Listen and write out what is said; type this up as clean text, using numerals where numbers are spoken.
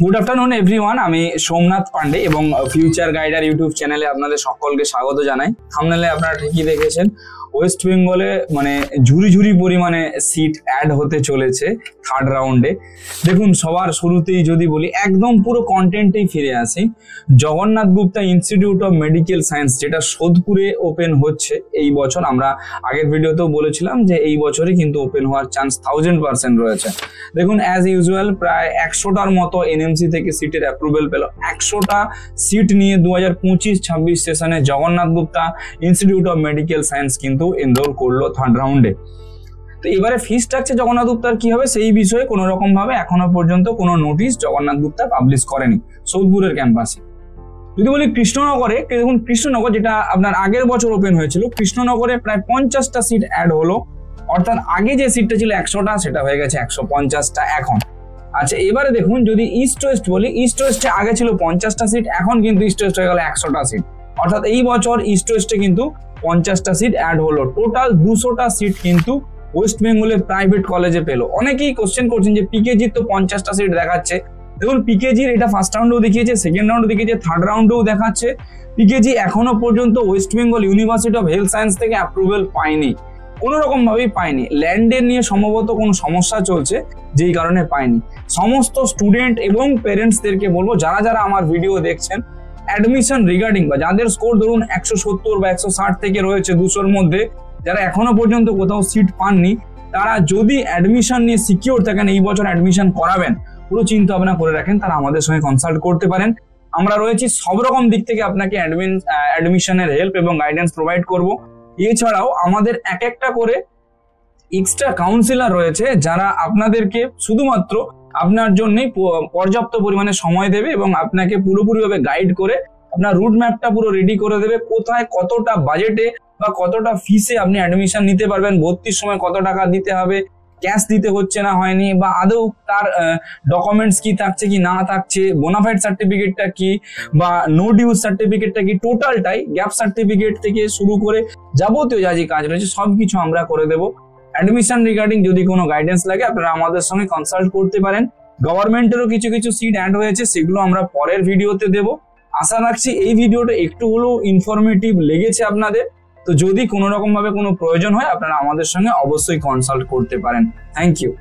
Good afternoon everyone, আমি সোমনাথ পান্ডে এবং future গাইডার YouTube চ্যানেলে আপনাদের সকলকে স্বাগত জানাই। থাম্বনেলে আপনারা ঠিকই দেখেছেন, ওয়েস্ট বেঙ্গলে মানে ঝুরি ঝুরি পরিমাণে সিট অ্যাড হতে চলেছে থার্ড রাউন্ডে। দেখুন, সবার শুরুতেই যদি বলি, একদম পুরো কন্টেন্টেই ফিরে আসি। Jagannath Gupta institute of medical science, যেটা সোদপুরে ওপেন হচ্ছে এই বছর। আমরা আগের ভিডিওতেও বলেছিলাম যে এই বছরই কিন্তু ওপেন হওয়ার চান্স 1000% রয়েছে। দেখুন, অ্যাজ ইউজুয়াল প্রায় 100টার মতো এনএমসি থেকে সিটের অ্যাপ্রুভেল পেল। 100টা সিট নিয়ে 2025-26 সেশনে Jagannath Gupta institute of medical science কিন্তু এনরোল করলো থার্ড রাউন্ডে। তো এবারে ফি স্ট্রাকচার জগন্নাথ গুপ্তার কি হবে সেই বিষয়ে কোনো রকম ভাবে এখনো পর্যন্ত কোনো নোটিশ জগন্নাথ গুপ্তা পাবলিশ করেনি সোদপুরের ক্যাম্পাসে। যদি বলি কৃষ্ণনগরে, দেখুন কৃষ্ণনগর যেটা আপনার আগের বছর ওপেন হয়েছিল, কৃষ্ণনগরে প্রায় 50টা সিট অ্যাড হলো। অর্থাৎ আগে যে সিটটা ছিল 100টা, সেটা হয়ে গেছে 150টা এখন। আচ্ছা, এবারে দেখুন যদি ইস্ট ওয়েস্ট বলি, ইস্ট ওয়েস্টে আগে ছিল 50টা সিট, এখন কিন্তু ইস্ট ওয়েস্ট হয়ে গেল 100টা সিট। অর্থাৎ এই বছর ইস্ট ওয়েস্টে কিন্তু 50টা সিট অ্যাড হলো। টোটাল 200টা সিট কিন্তু ওয়েস্ট বেঙ্গলের প্রাইভেট কলেজে পেলো। অনেকেই কোশ্চেন করছেন যে পিকেজির তো 50টা সিট দেখাচ্ছে। দেখুন, পিকেজির এটা ফার্স্ট রাউন্ডেও দেখিয়েছে, সেকেন্ড রাউন্ডে দেখিয়েছে, থার্ড রাউন্ডেও দেখাচ্ছে। পিকেজি এখনো পর্যন্ত West Bengal university of health science থেকে অ্যাপ্রুভেল পায়নি, কোনো রকম ভাবেই পায়নি। ল্যান্ডের নিয়ে সম্ভবত কোনো সমস্যা চলছে, যেই কারণে পায়নি। সমস্ত স্টুডেন্ট এবং পেরেন্টসদেরকে বলবো, যারা যারা আমার ভিডিও দেখছেন, অ্যাডমিশন রিগার্ডিং বা যাদের স্কোর ধরুন 170 বা 160 থেকে রয়েছে 200-র মধ্যে, যারা এখনো পর্যন্ত কোথাও সিট পাননি, তারা যদি অ্যাডমিশন নিয়ে সিকিউর থাকেন, এই বছর অ্যাডমিশন করাবেন, পুরো চিন্তা ভাবনা করে রাখেন, তারা আমাদের সঙ্গে কনসাল্ট করতে পারেন। আমরা রয়েছি সব রকম দিক থেকে আপনাকে অ্যাডমিশনের হেল্প এবং গাইডেন্স প্রোভাইড করব। এছাড়াও আমাদের একটা করে এক্সট্রা কাউন্সিলর রয়েছে, যারা আপনাদেরকে শুধুমাত্র আপনার জন্যই পর্যাপ্ত পরিমাণে সময় দেবে এবং আপনাকে পুরোপুরিভাবে গাইড করে আপনার রুট ম্যাপটা পুরো রেডি করে দেবে। কোথায় কতটা বাজেটে বা কতটা ফিসে আপনি অ্যাডমিশন নিতে পারবেন, ভর্তির সময় কত টাকা দিতে হবে, ক্যাশ দিতে হচ্ছে না হয়নি, বা আদৌ তার ডকুমেন্টস কি থাকছে কি না থাকছে, বোনাফাইড সার্টিফিকেটটা কি বা নো ডিউজ সার্টিফিকেটটা কি, টোটালটাই গ্যাপ সার্টিফিকেট থেকে শুরু করে যাবতীয় যা যে কাজ রয়েছে সবকিছু আমরা করে দেবো। অ্যাডমিশন রিগার্ডিং যদি কোনো গাইডেন্স লাগে, আপনারা আমাদের সঙ্গে কনসাল্ট করতে পারেন। গভর্নমেন্টেরও কিছু কিছু সিট অ্যাড হয়েছে, সেগুলো আমরা পরের ভিডিওতে দেব। আশা রাখছি এই ভিডিওটা একটু হলেও ইনফরমেটিভ লেগেছে আপনাদের। তো যদি কোনো রকম ভাবে কোনো প্রয়োজন হয়, আপনারা আমাদের সঙ্গে অবশ্যই কনসাল্ট করতে পারেন। Thank you.